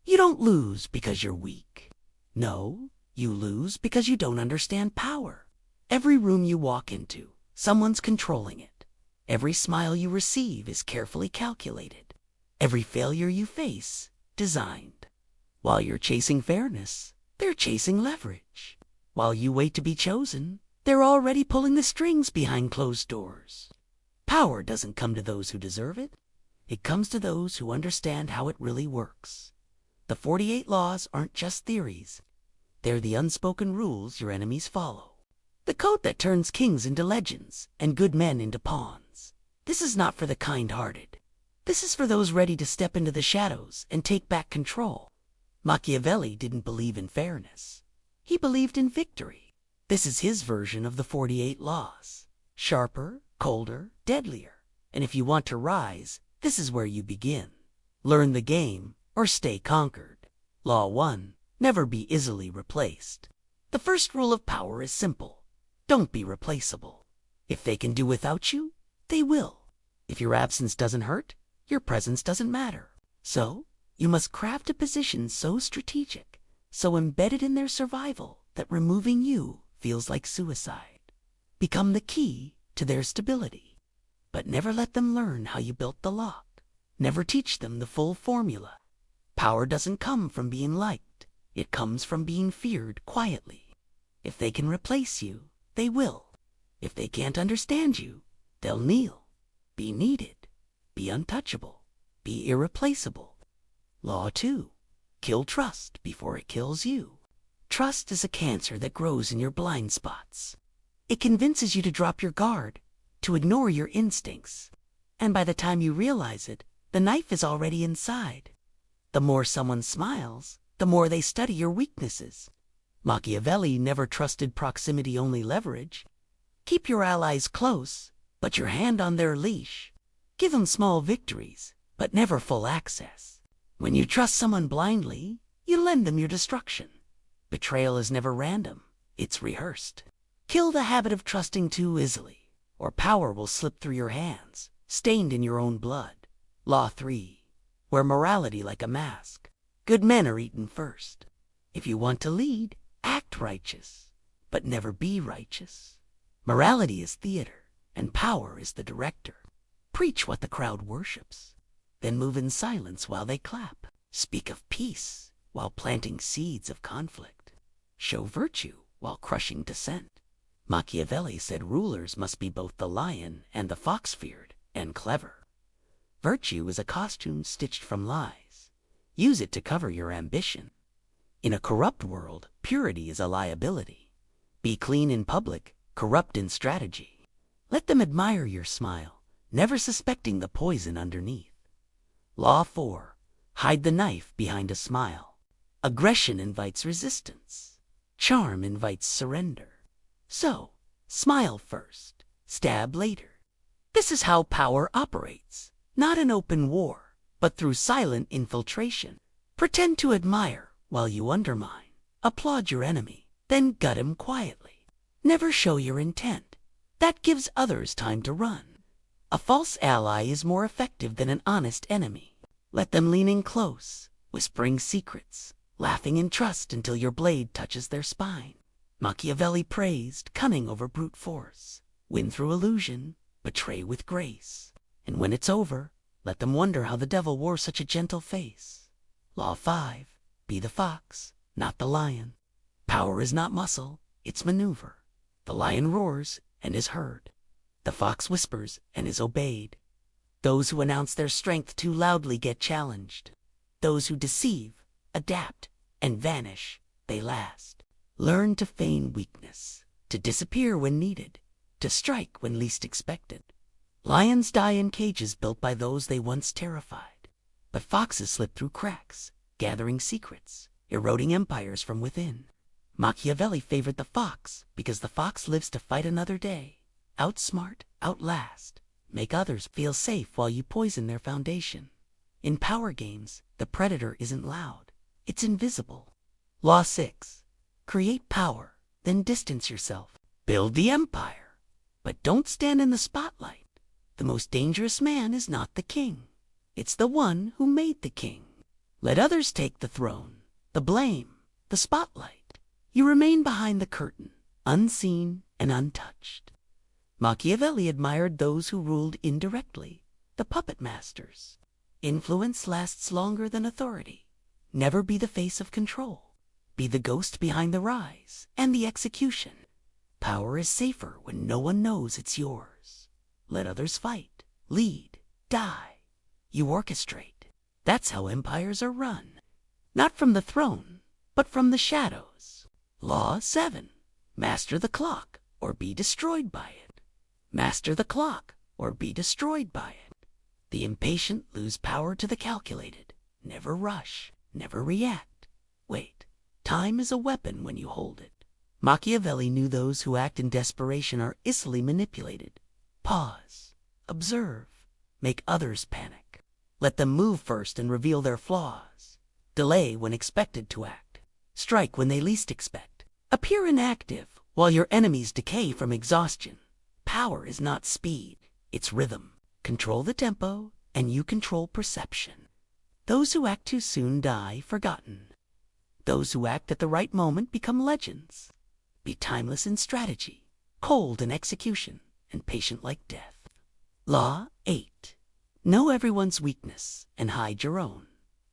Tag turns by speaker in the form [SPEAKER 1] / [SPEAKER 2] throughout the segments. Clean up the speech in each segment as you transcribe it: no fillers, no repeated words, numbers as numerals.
[SPEAKER 1] You don't lose because you're weak. No, you lose because you don't understand power. Every room you walk into, someone's controlling it. Every smile you receive is carefully calculated. Every failure you face, designed. While you're chasing fairness, they're chasing leverage. While you wait to be chosen, they're already pulling the strings behind closed doors. Power doesn't come to those who deserve it. It comes to those who understand how it really works. The 48 laws aren't just theories. They're the unspoken rules your enemies follow. The code that turns kings into legends and good men into pawns. This is not for the kind-hearted. This is for those ready to step into the shadows and take back control. Machiavelli didn't believe in fairness. He believed in victory. This is his version of the 48 laws. Sharper, colder, deadlier. And if you want to rise, this is where you begin. Learn the game or stay conquered. Law 1. Never be easily replaced. The first rule of power is simple. Don't be replaceable. If they can do without you, they will. If your absence doesn't hurt, your presence doesn't matter. So, you must craft a position so strategic, so embedded in their survival, that removing you feels like suicide. Become the key to their stability. But never let them learn how you built the lock. Never teach them the full formula. Power doesn't come from being liked. It comes from being feared quietly. If they can replace you, they will. If they can't understand you, they'll kneel. Be needed. Be untouchable. Be irreplaceable. Law 2. Kill trust before it kills you. Trust is a cancer that grows in your blind spots. It convinces you to drop your guard, to ignore your instincts. And by the time you realize it, the knife is already inside. The more someone smiles, the more they study your weaknesses. Machiavelli never trusted proximity-only leverage. Keep your allies close, but your hand on their leash. Give them small victories, but never full access. When you trust someone blindly, you lend them your destruction. Betrayal is never random, it's rehearsed. Kill the habit of trusting too easily, or power will slip through your hands, stained in your own blood. Law 3. Wear morality like a mask. Good men are eaten first. If you want to lead, act righteous, but never be righteous. Morality is theater, and power is the director. Preach what the crowd worships, then move in silence while they clap. Speak of peace while planting seeds of conflict. Show virtue while crushing dissent. Machiavelli said rulers must be both the lion and the fox feared, and clever. Virtue is a costume stitched from lies. Use it to cover your ambition. In a corrupt world, purity is a liability. Be clean in public, corrupt in strategy. Let them admire your smile, never suspecting the poison underneath. Law 4. Hide the knife behind a smile. Aggression invites resistance. Charm invites surrender. So, smile first, stab later. This is how power operates, not in open war, but through silent infiltration. Pretend to admire while you undermine. Applaud your enemy, then gut him quietly. Never show your intent. That gives others time to run. A false ally is more effective than an honest enemy. Let them lean in close, whispering secrets, laughing in trust until your blade touches their spine. Machiavelli praised cunning over brute force. Win through illusion, betray with grace. And when it's over, let them wonder how the devil wore such a gentle face. Law 5. Be the fox, not the lion. Power is not muscle, it's maneuver. The lion roars and is heard. The fox whispers and is obeyed. Those who announce their strength too loudly get challenged. Those who deceive, adapt, and vanish, they last. Learn to feign weakness, to disappear when needed, to strike when least expected. Lions die in cages built by those they once terrified, but foxes slip through cracks, gathering secrets, eroding empires from within. Machiavelli favored the fox because the fox lives to fight another day. Outsmart, outlast, make others feel safe while you poison their foundation. In power games, the predator isn't loud, it's invisible. Law 6. Create power, then distance yourself. Build the empire, but don't stand in the spotlight. The most dangerous man is not the king. It's the one who made the king. Let others take the throne, the blame, the spotlight. You remain behind the curtain, unseen and untouched. Machiavelli admired those who ruled indirectly, the puppet masters. Influence lasts longer than authority. Never be the face of control. Be the ghost behind the rise and the execution. Power is safer when no one knows it's yours. Let others fight, lead, die. You orchestrate. That's how empires are run. Not from the throne, but from the shadows. Law 7. Master the clock, or be destroyed by it. Master the clock, or be destroyed by it. The impatient lose power to the calculated. Never rush, never react. Wait, time is a weapon when you hold it. Machiavelli knew those who act in desperation are easily manipulated. Pause, observe, make others panic. Let them move first and reveal their flaws. Delay when expected to act. Strike when they least expect. Appear inactive while your enemies decay from exhaustion. Power is not speed, it's rhythm. Control the tempo, and you control perception. Those who act too soon die forgotten. Those who act at the right moment become legends. Be timeless in strategy, cold in execution, and patient like death. Law 8. Know everyone's weakness and hide your own.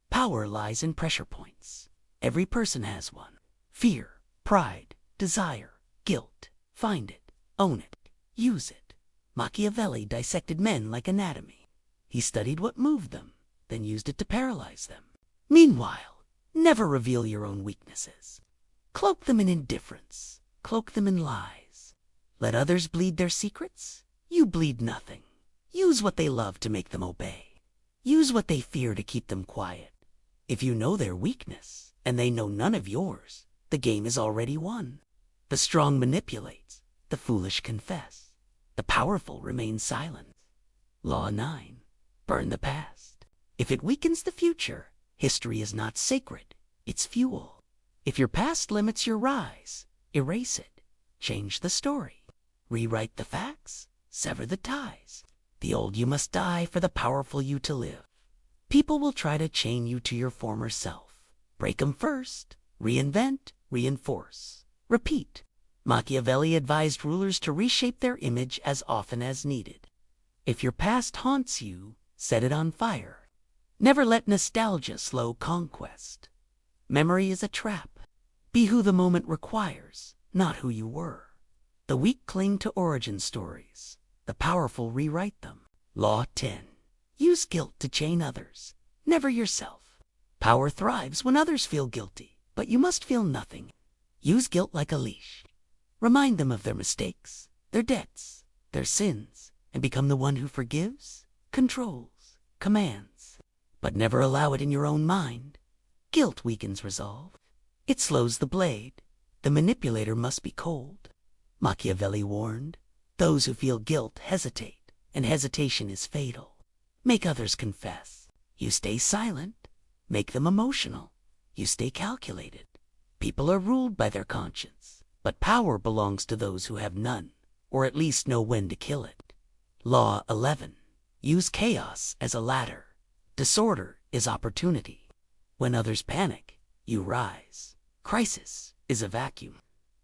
[SPEAKER 1] Power lies in pressure points. Every person has one. Fear, pride, desire, guilt. Find it, own it, use it. Machiavelli dissected men like anatomy. He studied what moved them, then used it to paralyze them. Meanwhile, never reveal your own weaknesses. Cloak them in indifference. Cloak them in lies. Let others bleed their secrets. You bleed nothing. Use what they love to make them obey. Use what they fear to keep them quiet. If you know their weakness, and they know none of yours, the game is already won. The strong manipulate, the foolish confess. The powerful remain silent. Law 9. Burn the past. If it weakens the future, history is not sacred, it's fuel. If your past limits your rise, erase it. Change the story. Rewrite the facts. Sever the ties. The old you must die for the powerful you to live. People will try to chain you to your former self. Break them first. Reinvent, reinforce, repeat. Machiavelli advised rulers to reshape their image as often as needed. If your past haunts you, set it on fire. Never let nostalgia slow conquest. Memory is a trap. Be who the moment requires, not who you were. The weak cling to origin stories. The powerful rewrite them. Law 10. Use guilt to chain others, never yourself. Power thrives when others feel guilty, but you must feel nothing. Use guilt like a leash. Remind them of their mistakes, their debts, their sins, and become the one who forgives, controls, commands. But never allow it in your own mind. Guilt weakens resolve. It slows the blade. The manipulator must be cold. Machiavelli warned, those who feel guilt hesitate, and hesitation is fatal. Make others confess. You stay silent. Make them emotional. You stay calculated. People are ruled by their conscience, but power belongs to those who have none, or at least know when to kill it. Law 11. Use chaos as a ladder. Disorder is opportunity. When others panic, you rise. Crisis is a vacuum.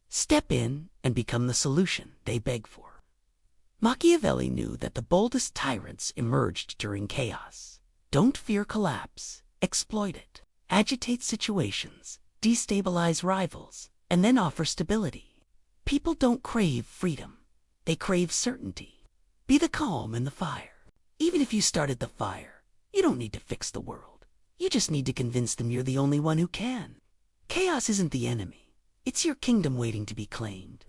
[SPEAKER 1] Step in and become the solution they beg for. Machiavelli knew that the boldest tyrants emerged during chaos. Don't fear collapse. Exploit it. Agitate situations. Destabilize rivals. And then offer stability. People don't crave freedom. They crave certainty. Be the calm in the fire. Even if you started the fire, you don't need to fix the world. You just need to convince them you're the only one who can. Chaos isn't the enemy. It's your kingdom waiting to be claimed.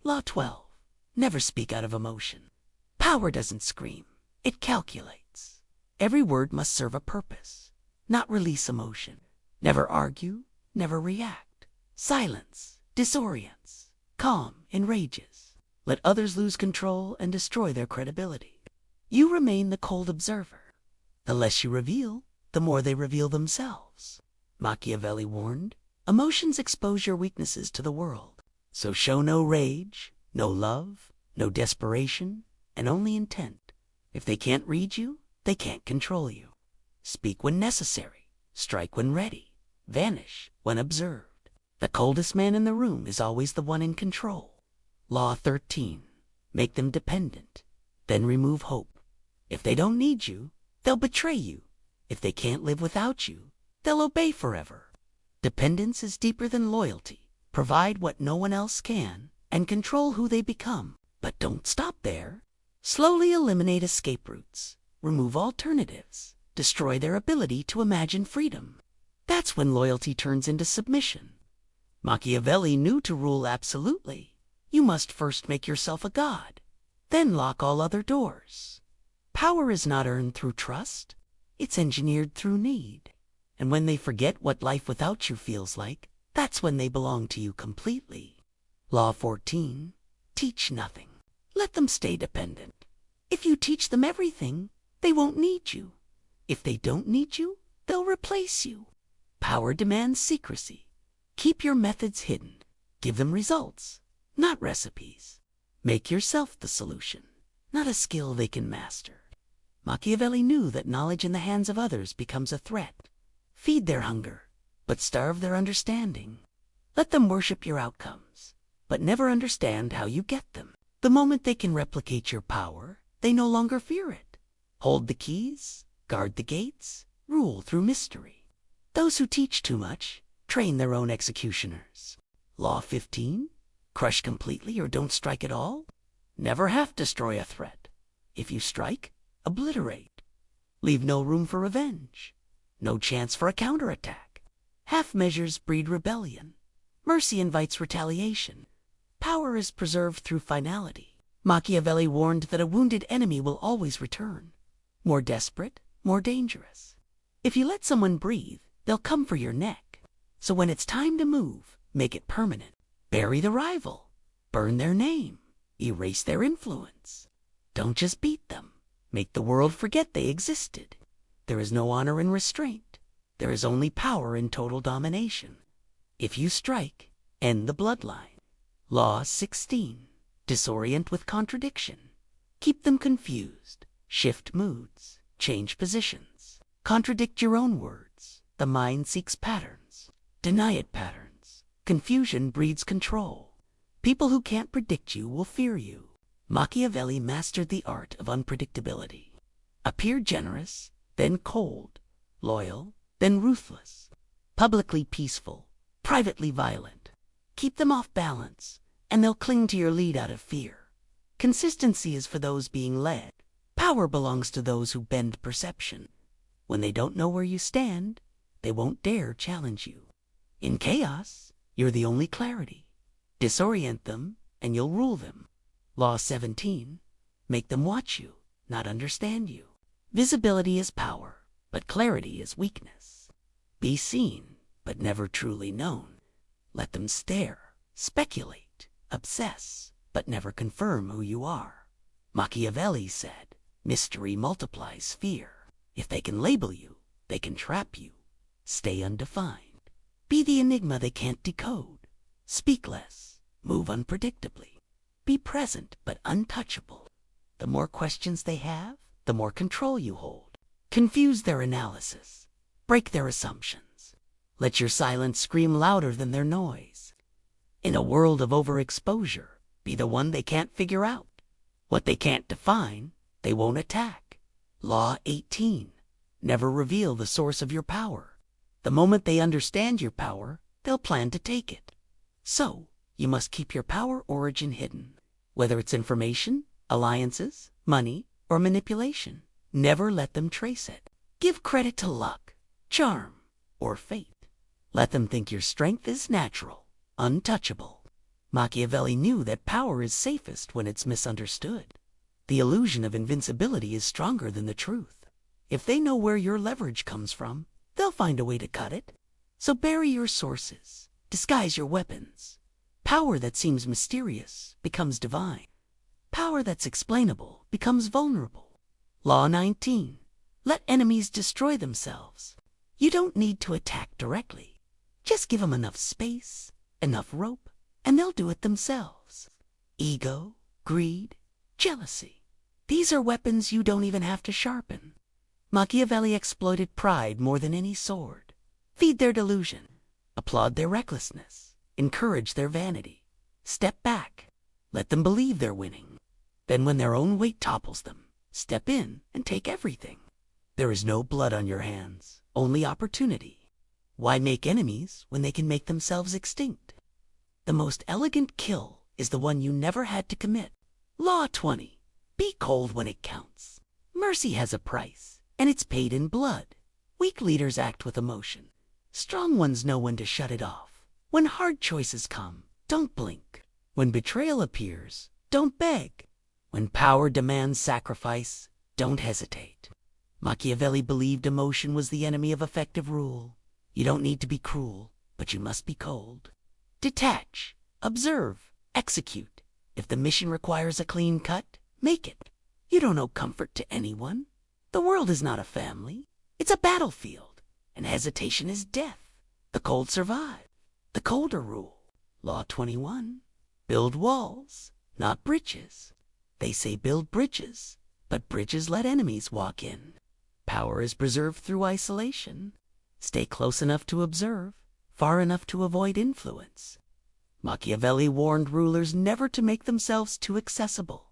[SPEAKER 1] Law 12. Never speak out of emotion. Power doesn't scream. It calculates. Every word must serve a purpose, not release emotion. Never argue, never react. Silence disorients. Calm enrages. Let others lose control and destroy their credibility. You remain the cold observer. The less you reveal, the more they reveal themselves. Machiavelli warned, emotions expose your weaknesses to the world. So show no rage, no love, no desperation, and only intent. If they can't read you, they can't control you. Speak when necessary. Strike when ready. Vanish when observed. The coldest man in the room is always the one in control. Law 13. Make them dependent. Then remove hope. If they don't need you, they'll betray you. If they can't live without you, they'll obey forever. Dependence is deeper than loyalty. Provide what no one else can and control who they become. But don't stop there. Slowly eliminate escape routes. Remove alternatives. Destroy their ability to imagine freedom. That's when loyalty turns into submission. Machiavelli knew to rule absolutely, you must first make yourself a god, then lock all other doors. Power is not earned through trust. It's engineered through need. And when they forget what life without you feels like, that's when they belong to you completely. Law 14. Teach nothing. Let them stay dependent. If you teach them everything, they won't need you. If they don't need you, they'll replace you. Power demands secrecy. Keep your methods hidden. Give them results, not recipes. Make yourself the solution, not a skill they can master. Machiavelli knew that knowledge in the hands of others becomes a threat. Feed their hunger, but starve their understanding. Let them worship your outcomes, but never understand how you get them. The moment they can replicate your power, they no longer fear it. Hold the keys, guard the gates, rule through mystery. Those who teach too much train their own executioners. Law 15. Crush completely or don't strike at all. Never half destroy a threat. If you strike, obliterate. Leave no room for revenge. No chance for a counterattack. Half measures breed rebellion. Mercy invites retaliation. Power is preserved through finality. Machiavelli warned that a wounded enemy will always return. More desperate, more dangerous. If you let someone breathe, they'll come for your neck. So when it's time to move, make it permanent. Bury the rival. Burn their name. Erase their influence. Don't just beat them. Make the world forget they existed. There is no honor in restraint. There is only power in total domination. If you strike, end the bloodline. Law 16. Disorient with contradiction. Keep them confused. Shift moods. Change positions. Contradict your own words. The mind seeks patterns. Deny it patterns. Confusion breeds control. People who can't predict you will fear you. Machiavelli mastered the art of unpredictability. Appear generous, then cold. Loyal, then ruthless. Publicly peaceful, privately violent. Keep them off balance, and they'll cling to your lead out of fear. Consistency is for those being led. Power belongs to those who bend perception. When they don't know where you stand, they won't dare challenge you. In chaos, you're the only clarity. Disorient them, and you'll rule them. Law 17. Make them watch you, not understand you. Visibility is power, but clarity is weakness. Be seen, but never truly known. Let them stare, speculate, obsess, but never confirm who you are. Machiavelli said, mystery multiplies fear. If they can label you, they can trap you. Stay undefined. Be the enigma they can't decode. Speak less, move unpredictably. Be present but untouchable. The more questions they have, the more control you hold. Confuse their analysis. Break their assumptions. Let your silence scream louder than their noise. In a world of overexposure, be the one they can't figure out. What they can't define, they won't attack. Law 18. Never reveal the source of your power. The moment they understand your power, they'll plan to take it. So, you must keep your power origin hidden. Whether it's information, alliances, money, or manipulation, never let them trace it. Give credit to luck, charm, or fate. Let them think your strength is natural, untouchable. Machiavelli knew that power is safest when it's misunderstood. The illusion of invincibility is stronger than the truth. If they know where your leverage comes from, they'll find a way to cut it. So bury your sources, disguise your weapons. Power that seems mysterious becomes divine. Power that's explainable becomes vulnerable. Law 19. Let enemies destroy themselves. You don't need to attack directly. Just give them enough space, enough rope, and they'll do it themselves. Ego, greed, jealousy. These are weapons you don't even have to sharpen. Machiavelli exploited pride more than any sword. Feed their delusion. Applaud their recklessness. Encourage their vanity. Step back. Let them believe they're winning. Then when their own weight topples them, step in and take everything. There is no blood on your hands, only opportunity. Why make enemies when they can make themselves extinct? The most elegant kill is the one you never had to commit. Law 20. Be cold when it counts. Mercy has a price, and it's paid in blood. Weak leaders act with emotion. Strong ones know when to shut it off. When hard choices come, don't blink. When betrayal appears, don't beg. When power demands sacrifice, don't hesitate. Machiavelli believed emotion was the enemy of effective rule. You don't need to be cruel, but you must be cold. Detach, observe, execute. If the mission requires a clean cut, make it. You don't owe comfort to anyone. The world is not a family. It's a battlefield, and hesitation is death. The cold survive. The colder rule. Law 21. Build walls, not bridges. They say build bridges, but bridges let enemies walk in. Power is preserved through isolation. Stay close enough to observe, far enough to avoid influence. Machiavelli warned rulers never to make themselves too accessible.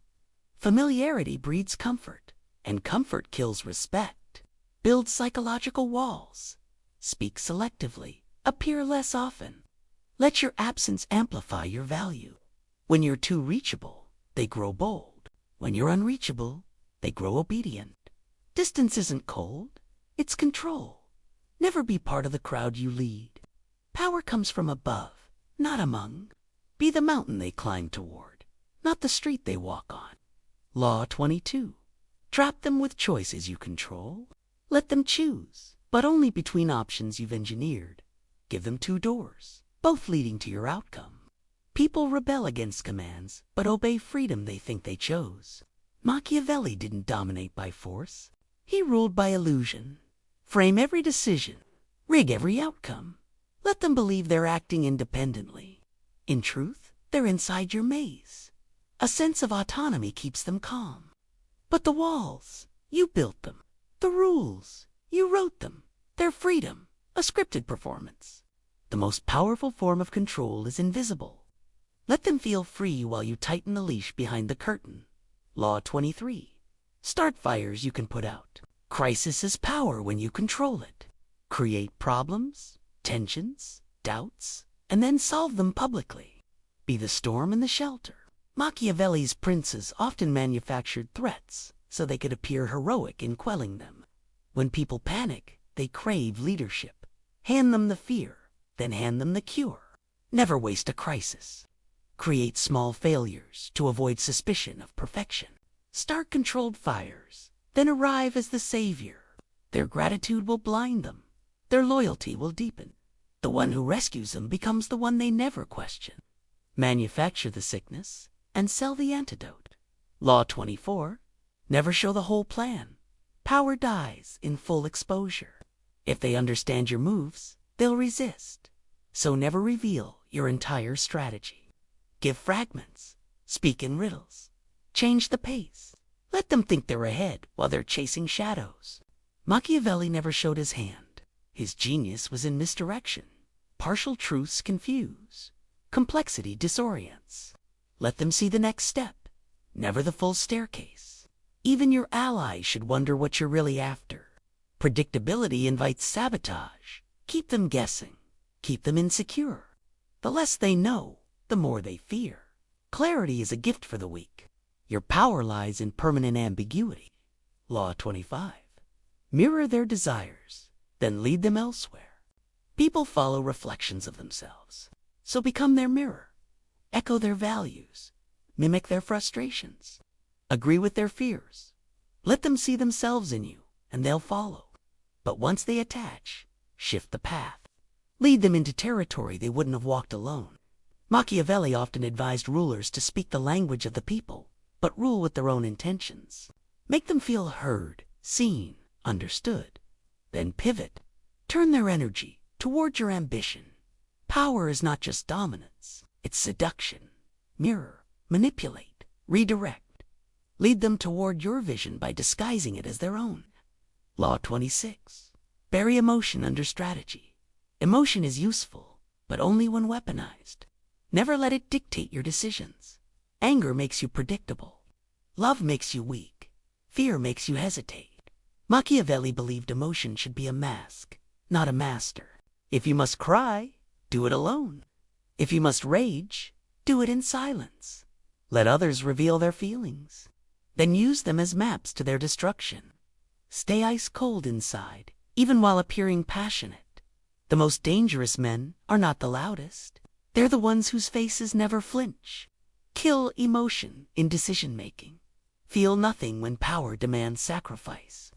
[SPEAKER 1] Familiarity breeds comfort, and comfort kills respect. Build psychological walls. Speak selectively. Appear less often. Let your absence amplify your value. When you're too reachable, they grow bold. When you're unreachable, they grow obedient. Distance isn't cold, it's control. Never be part of the crowd you lead. Power comes from above, not among. Be the mountain they climb toward, not the street they walk on. Law 22. Trap them with choices you control. Let them choose, but only between options you've engineered. Give them 2 doors, both leading to your outcome. People rebel against commands, but obey freedom they think they chose. Machiavelli didn't dominate by force. He ruled by illusion. Frame every decision. Rig every outcome. Let them believe they're acting independently. In truth, they're inside your maze. A sense of autonomy keeps them calm. But the walls, you built them. The rules, you wrote them. Their freedom, a scripted performance. The most powerful form of control is invisible. Let them feel free while you tighten the leash behind the curtain. Law 23. Start fires you can put out. Crisis is power when you control it. Create problems, tensions, doubts, and then solve them publicly. Be the storm and the shelter. Machiavelli's princes often manufactured threats so they could appear heroic in quelling them. When people panic, they crave leadership. Hand them the fear, then hand them the cure. Never waste a crisis. Create small failures to avoid suspicion of perfection. Start controlled fires, then arrive as the savior. Their gratitude will blind them. Their loyalty will deepen. The one who rescues them becomes the one they never question. Manufacture the sickness and sell the antidote. Law 24. Never show the whole plan. Power dies in full exposure. If they understand your moves, they'll resist. So never reveal your entire strategy. Give fragments. Speak in riddles. Change the pace. Let them think they're ahead while they're chasing shadows. Machiavelli never showed his hand. His genius was in misdirection. Partial truths confuse. Complexity disorients. Let them see the next step, never the full staircase. Even your allies should wonder what you're really after. Predictability invites sabotage. Keep them guessing. Keep them insecure. The less they know, the more they fear. Clarity is a gift for the weak. Your power lies in permanent ambiguity. Law 25. Mirror their desires, then lead them elsewhere. People follow reflections of themselves, so become their mirror. Echo their values, mimic their frustrations, agree with their fears. Let them see themselves in you, and they'll follow. But once they attach, shift the path. Lead them into territory they wouldn't have walked alone. Machiavelli often advised rulers to speak the language of the people, but rule with their own intentions. Make them feel heard, seen, understood. Then pivot. Turn their energy toward your ambition. Power is not just dominance. It's seduction. Mirror, manipulate, redirect. Lead them toward your vision by disguising it as their own. Law 26. Bury emotion under strategy. Emotion is useful, but only when weaponized. Never let it dictate your decisions. Anger makes you predictable. Love makes you weak. Fear makes you hesitate. Machiavelli believed emotion should be a mask, not a master. If you must cry, do it alone. If you must rage, do it in silence. Let others reveal their feelings. Then use them as maps to their destruction. Stay ice cold inside, even while appearing passionate. The most dangerous men are not the loudest. They're the ones whose faces never flinch. Kill emotion in decision-making. Feel nothing when power demands sacrifice.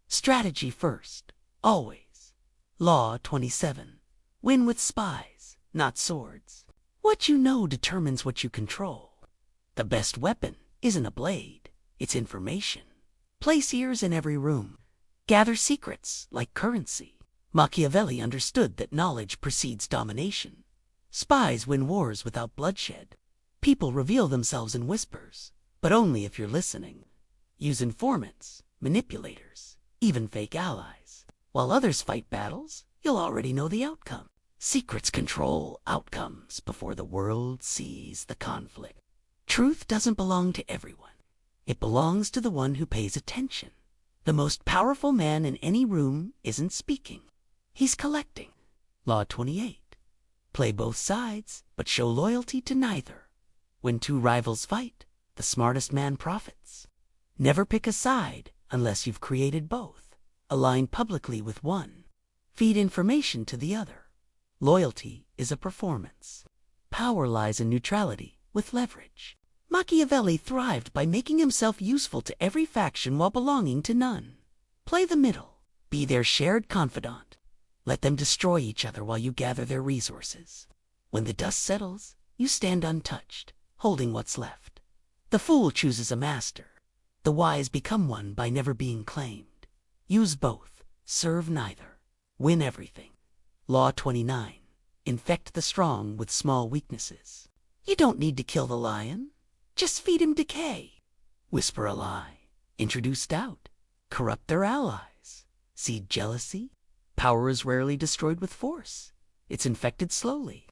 [SPEAKER 1] Strategy first, always. Law 27. Win with spies, not swords. What you know determines what you control. The best weapon isn't a blade, it's information. Place ears in every room. Gather secrets like currency. Machiavelli understood that knowledge precedes domination. Spies win wars without bloodshed. People reveal themselves in whispers, but only if you're listening. Use informants, manipulators, even fake allies. While others fight battles, you'll already know the outcome. Secrets control outcomes before the world sees the conflict. Truth doesn't belong to everyone. It belongs to the one who pays attention. The most powerful man in any room isn't speaking. He's collecting. Law 28. Play both sides, but show loyalty to neither. When two rivals fight, the smartest man profits. Never pick a side unless you've created both. Align publicly with one. Feed information to the other. Loyalty is a performance. Power lies in neutrality with leverage. Machiavelli thrived by making himself useful to every faction while belonging to none. Play the middle. Be their shared confidant. Let them destroy each other while you gather their resources. When the dust settles, you stand untouched, holding what's left. The fool chooses a master. The wise become one by never being claimed. Use both. Serve neither. Win everything. Law 29. Infect the strong with small weaknesses. You don't need to kill the lion. Just feed him decay. Whisper a lie. Introduce doubt. Corrupt their allies. Seed jealousy. Power is rarely destroyed with force. It's infected slowly.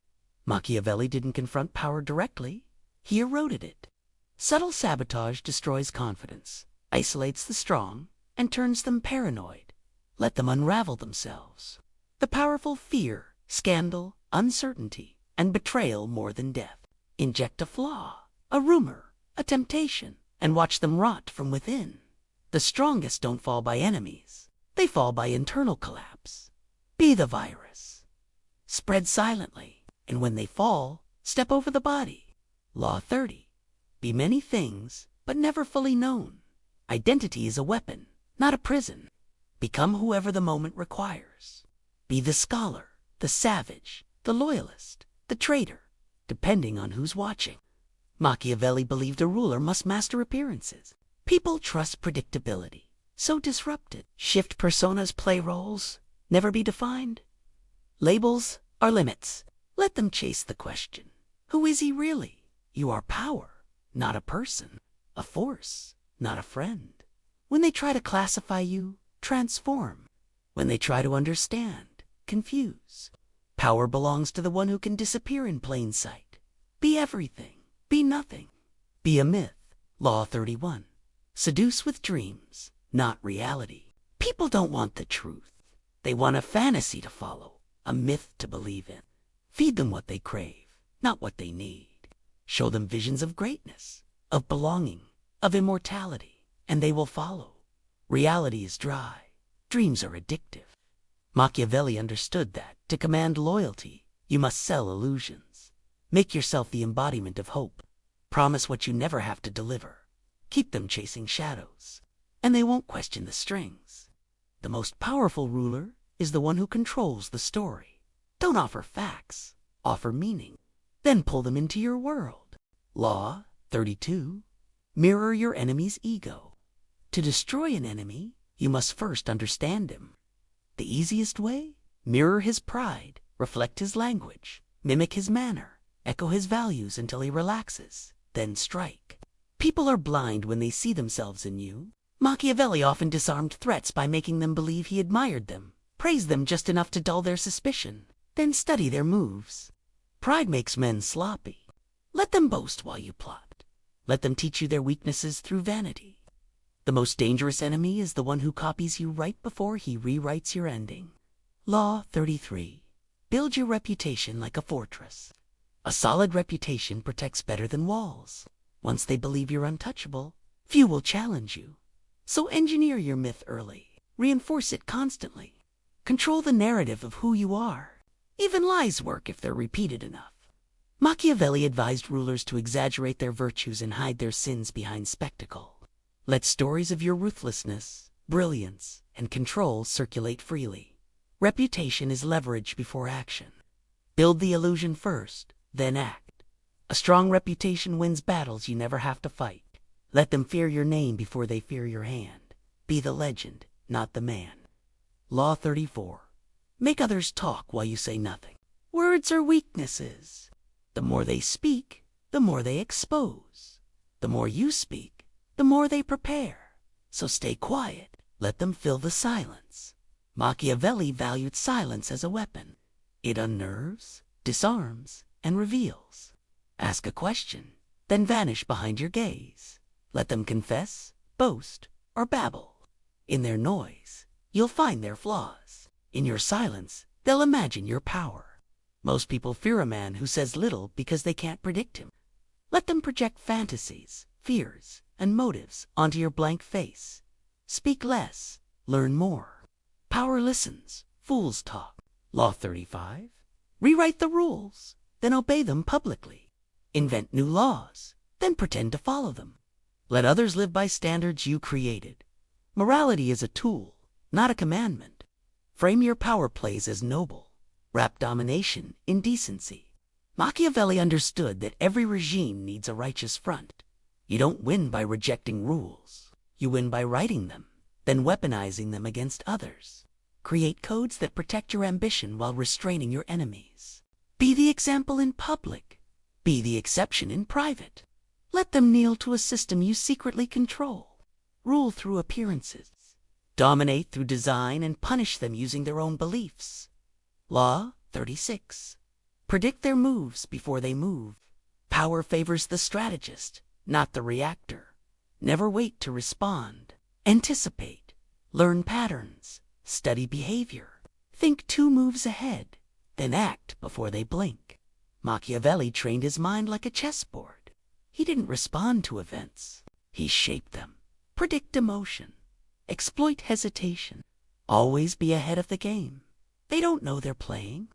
[SPEAKER 1] Machiavelli didn't confront power directly. He eroded it. Subtle sabotage destroys confidence, isolates the strong, and turns them paranoid. Let them unravel themselves. The powerful fear scandal, uncertainty, and betrayal more than death. Inject a flaw, a rumor, a temptation, and watch them rot from within. The strongest don't fall by enemies. They fall by internal collapse. Be the virus. Spread silently, and when they fall, step over the body. Law 30. Be many things, but never fully known. Identity is a weapon, not a prison. Become whoever the moment requires. Be the scholar, the savage, the loyalist, the traitor, depending on who's watching. Machiavelli believed a ruler must master appearances. People trust predictability, so disrupt it. Shift personas, play roles, never be defined. Labels are limits. Let them chase the question. Who is he really? You are power, not a person. A force, not a friend. When they try to classify you, transform. When they try to understand, confuse. Power belongs to the one who can disappear in plain sight. Be everything. Be nothing. Be a myth. Law 31. Seduce with dreams, not reality. People don't want the truth. They want a fantasy to follow, a myth to believe in. Feed them what they crave, not what they need. Show them visions of greatness, of belonging, of immortality, and they will follow. Reality is dry. Dreams are addictive. Machiavelli understood that, to command loyalty, you must sell illusions. Make yourself the embodiment of hope. Promise what you never have to deliver. Keep them chasing shadows, and they won't question the strings. The most powerful ruler is the one who controls the story. Don't offer facts, offer meaning. Then pull them into your world. Law 32. Mirror your enemy's ego. To destroy an enemy, you must first understand him. The easiest way? Mirror his pride, reflect his language, mimic his manner, echo his values until he relaxes, then strike. People are blind when they see themselves in you. Machiavelli often disarmed threats by making them believe he admired them, praised them just enough to dull their suspicion, then study their moves. Pride makes men sloppy. Let them boast while you plot. Let them teach you their weaknesses through vanity. The most dangerous enemy is the one who copies you right before he rewrites your ending. Law 33. Build your reputation like a fortress. A solid reputation protects better than walls. Once they believe you're untouchable, few will challenge you. So engineer your myth early. Reinforce it constantly. Control the narrative of who you are. Even lies work if they're repeated enough. Machiavelli advised rulers to exaggerate their virtues and hide their sins behind spectacle. Let stories of your ruthlessness, brilliance, and control circulate freely. Reputation is leverage before action. Build the illusion first, then act. A strong reputation wins battles you never have to fight. Let them fear your name before they fear your hand. Be the legend, not the man. Law 34. Make others talk while you say nothing. Words are weaknesses. The more they speak, the more they expose. The more you speak, the more they prepare. So stay quiet. Let them fill the silence. Machiavelli valued silence as a weapon. It unnerves, disarms, and reveals. Ask a question, then vanish behind your gaze. Let them confess, boast, or babble. In their noise, you'll find their flaws. In your silence, they'll imagine your power. Most people fear a man who says little because they can't predict him. Let them project fantasies, fears, and motives onto your blank face. Speak less, learn more. Power listens, fools talk. Law 35. Rewrite the rules, then obey them publicly. Invent new laws, then pretend to follow them. Let others live by standards you created. Morality is a tool, not a commandment. Frame your power plays as noble. Wrap domination in decency. Machiavelli understood that every regime needs a righteous front. You don't win by rejecting rules. You win by writing them, then weaponizing them against others. Create codes that protect your ambition while restraining your enemies. Be the example in public. Be the exception in private. Let them kneel to a system you secretly control. Rule through appearances. Dominate through design and punish them using their own beliefs. Law 36. Predict their moves before they move. Power favors the strategist, not the reactor. Never wait to respond. Anticipate. Learn patterns. Study behavior. Think 2 moves ahead, then act before they blink. Machiavelli trained his mind like a chessboard. He didn't respond to events. He shaped them. Predict emotion. Exploit hesitation. Always be ahead of the game. They don't know they're playing.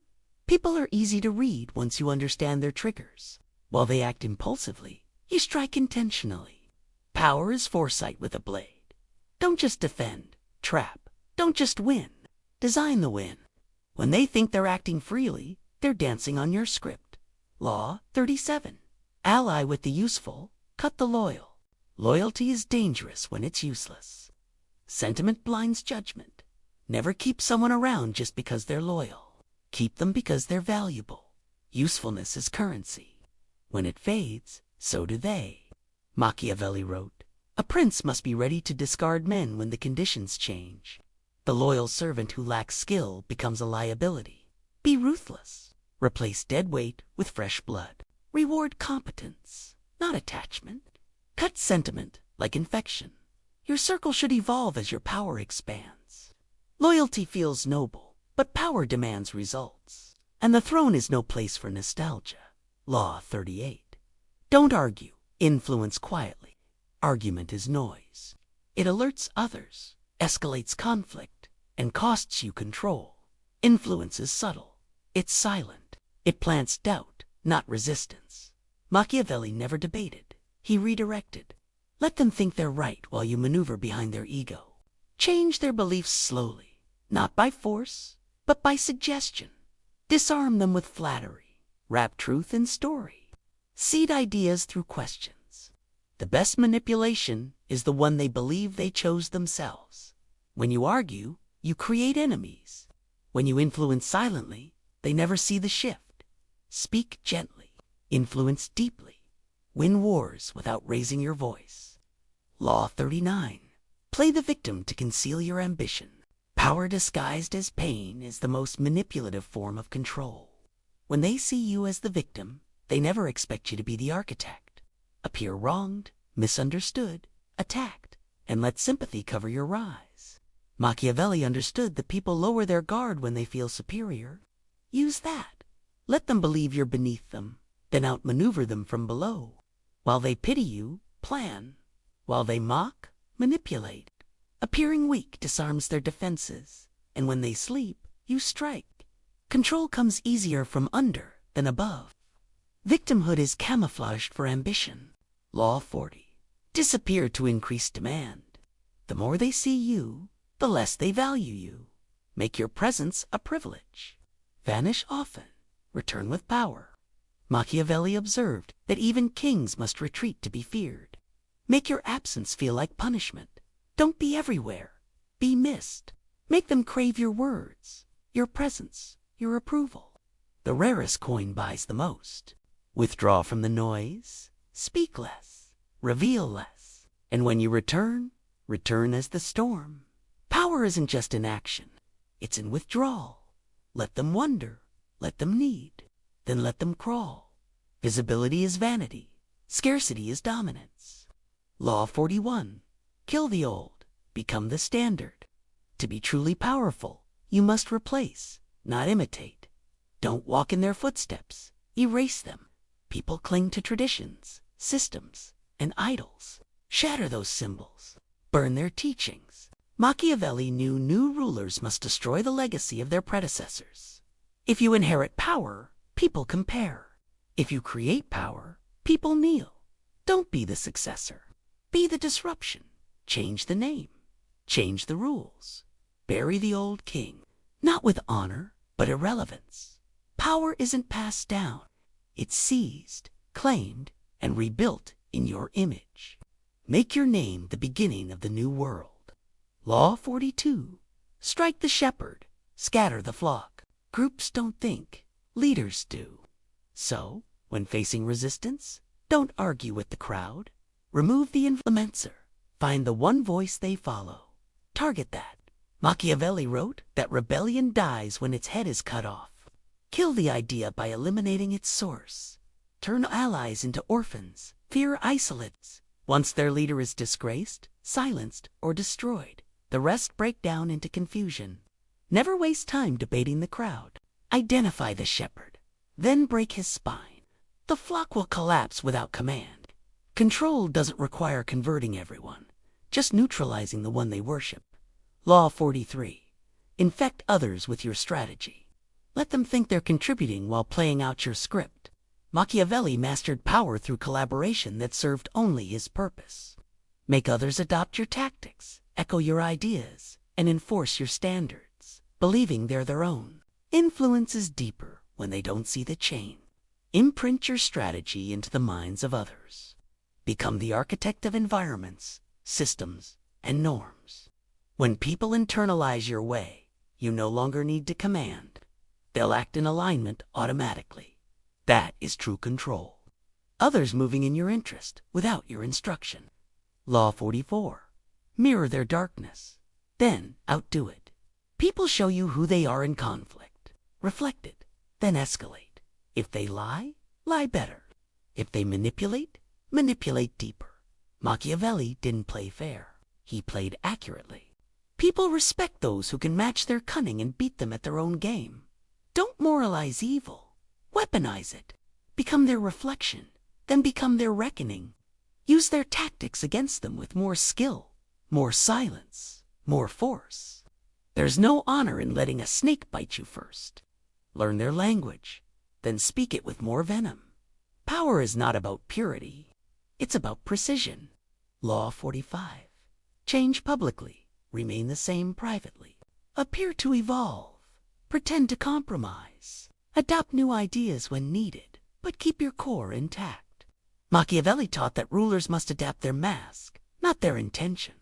[SPEAKER 1] People are easy to read once you understand their triggers. While they act impulsively, you strike intentionally. Power is foresight with a blade. Don't just defend, trap. Don't just win. Design the win. When they think they're acting freely, they're dancing on your script. Law 37. Ally with the useful, cut the loyal. Loyalty is dangerous when it's useless. Sentiment blinds judgment. Never keep someone around just because they're loyal. Keep them because they're valuable. Usefulness is currency. When it fades, so do they. Machiavelli wrote, "A prince must be ready to discard men when the conditions change. The loyal servant who lacks skill becomes a liability. Be ruthless. Replace dead weight with fresh blood. Reward competence, not attachment. Cut sentiment like infection. Your circle should evolve as your power expands. Loyalty feels noble, but power demands results. And the throne is no place for nostalgia." Law 38. Don't argue. Influence quietly. Argument is noise. It alerts others, escalates conflict, and costs you control. Influence is subtle. It's silent. It plants doubt, not resistance. Machiavelli never debated. He redirected. Let them think they're right while you maneuver behind their ego. Change their beliefs slowly, not by force, but by suggestion. Disarm them with flattery. Wrap truth in story. Seed ideas through questions. The best manipulation is the one they believe they chose themselves. When you argue, you create enemies. When you influence silently, they never see the shift. Speak gently. Influence deeply. Win wars without raising your voice. Law 39. Play the victim to conceal your ambition. Power disguised as pain is the most manipulative form of control. When they see you as the victim, they never expect you to be the architect. Appear wronged, misunderstood, attacked, and let sympathy cover your rise. Machiavelli understood that people lower their guard when they feel superior. Use that. Let them believe you're beneath them, then outmaneuver them from below. While they pity you, plan. While they mock, manipulate. Appearing weak disarms their defenses, and when they sleep, you strike. Control comes easier from under than above. Victimhood is camouflaged for ambition. Law 40. Disappear to increase demand. The more they see you, the less they value you. Make your presence a privilege. Vanish often. Return with power. Machiavelli observed that even kings must retreat to be feared. Make your absence feel like punishment. Don't be everywhere. Be missed. Make them crave your words, your presence, your approval. The rarest coin buys the most. Withdraw from the noise. Speak less. Reveal less. And when you return, return as the storm. Power isn't just in action. It's in withdrawal. Let them wonder. Let them need. Then let them crawl. Visibility is vanity. Scarcity is dominance. Law 41. Kill the old. Become the standard. To be truly powerful, you must replace, not imitate. Don't walk in their footsteps. Erase them. People cling to traditions, systems, and idols. Shatter those symbols. Burn their teachings. Machiavelli knew new rulers must destroy the legacy of their predecessors. If you inherit power, people compare. If you create power, people kneel. Don't be the successor. Be the disruption. Change the name. Change the rules. Bury the old king, not with honor, but irrelevance. Power isn't passed down. It's seized, claimed, and rebuilt in your image. Make your name the beginning of the new world. Law 42. Strike the shepherd. Scatter the flock. Groups don't think. Leaders do. So, when facing resistance, don't argue with the crowd. Remove the influencer. Find the one voice they follow. Target that. Machiavelli wrote that rebellion dies when its head is cut off. Kill the idea by eliminating its source. Turn allies into orphans. Fear isolates. Once their leader is disgraced, silenced, or destroyed, the rest break down into confusion. Never waste time debating the crowd. Identify the shepherd, then break his spine. The flock will collapse without command. Control doesn't require converting everyone, just neutralizing the one they worship. Law 43. Infect others with your strategy. Let them think they're contributing while playing out your script. Machiavelli mastered power through collaboration that served only his purpose. Make others adopt your tactics, echo your ideas, and enforce your standards, believing they're their own. Influence is deeper when they don't see the chain. Imprint your strategy into the minds of others. Become the architect of environments, systems, and norms. When people internalize your way, you no longer need to command. They'll act in alignment automatically. That is true control. Others moving in your interest without your instruction. Law 44. Mirror their darkness. Then outdo it. People show you who they are in conflict. Reflect it, then escalate. If they lie, lie better. If they manipulate, manipulate deeper. Machiavelli didn't play fair. He played accurately. People respect those who can match their cunning and beat them at their own game. Don't moralize evil. Weaponize it. Become their reflection, then become their reckoning. Use their tactics against them with more skill, more silence, more force. There's no honor in letting a snake bite you first. Learn their language, then speak it with more venom. Power is not about purity. It's about precision. Law 45. Change publicly. Remain the same privately. Appear to evolve. Pretend to compromise. Adopt new ideas when needed, but keep your core intact. Machiavelli taught that rulers must adapt their mask, not their intention.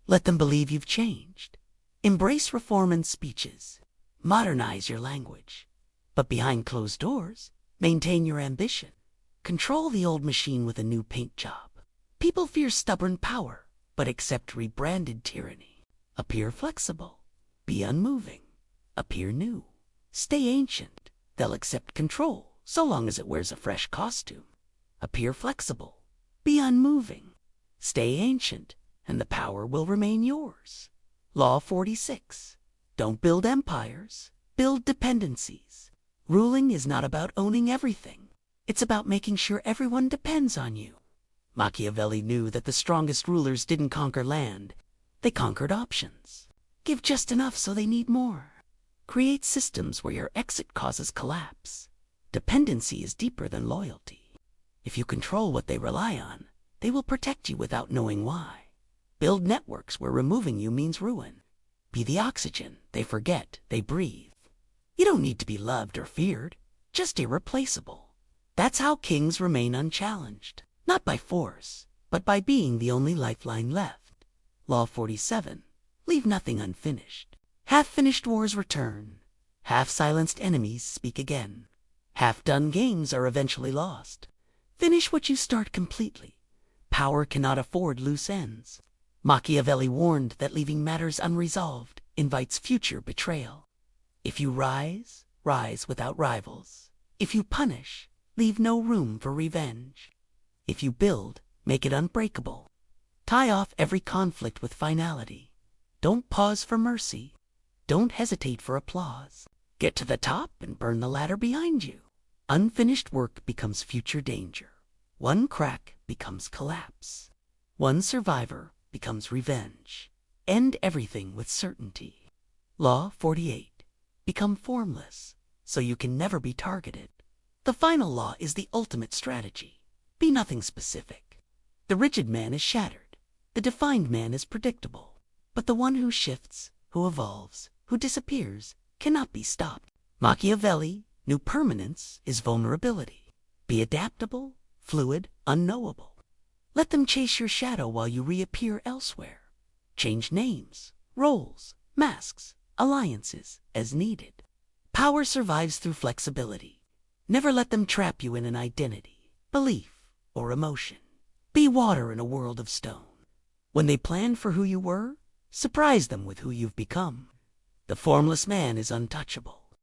[SPEAKER 1] Let them believe you've changed. Embrace reform in speeches. Modernize your language. But behind closed doors, maintain your ambition. Control the old machine with a new paint job. People fear stubborn power. but accept rebranded tyranny. Appear flexible. Be unmoving. Appear new. Stay ancient. They'll accept control, so long as it wears a fresh costume. Appear flexible. Be unmoving. Stay ancient, and the power will remain yours. Law 46. Don't build empires. Build dependencies. Ruling is not about owning everything. It's about making sure everyone depends on you. Machiavelli knew that the strongest rulers didn't conquer land. They conquered options. Give just enough so they need more. Create systems where your exit causes collapse. Dependency is deeper than loyalty. If you control what they rely on, they will protect you without knowing why. Build networks where removing you means ruin. Be the oxygen they forget they breathe. You don't need to be loved or feared, just irreplaceable. That's how kings remain unchallenged, not by force, but by being the only lifeline left. Law 47. Leave nothing unfinished. Half-finished wars return. Half-silenced enemies speak again. Half-done games are eventually lost. Finish what you start completely. Power cannot afford loose ends. Machiavelli warned that leaving matters unresolved invites future betrayal. If you rise, rise without rivals. If you punish, leave no room for revenge. If you build, make it unbreakable. Tie off every conflict with finality. Don't pause for mercy. Don't hesitate for applause. Get to the top and burn the ladder behind you. Unfinished work becomes future danger. One crack becomes collapse. One survivor becomes revenge. End everything with certainty. Law 48. Become formless, so you can never be targeted. The final law is the ultimate strategy. Be nothing specific. The rigid man is shattered. The defined man is predictable. But the one who shifts, who evolves, who disappears, cannot be stopped. Machiavelli knew permanence is vulnerability. Be adaptable, fluid, unknowable. Let them chase your shadow while you reappear elsewhere. Change names, roles, masks, alliances as needed. Power survives through flexibility. Never let them trap you in an identity, belief, or emotion. Be water in a world of stone. When they plan for who you were, surprise them with who you've become. The formless man is untouchable.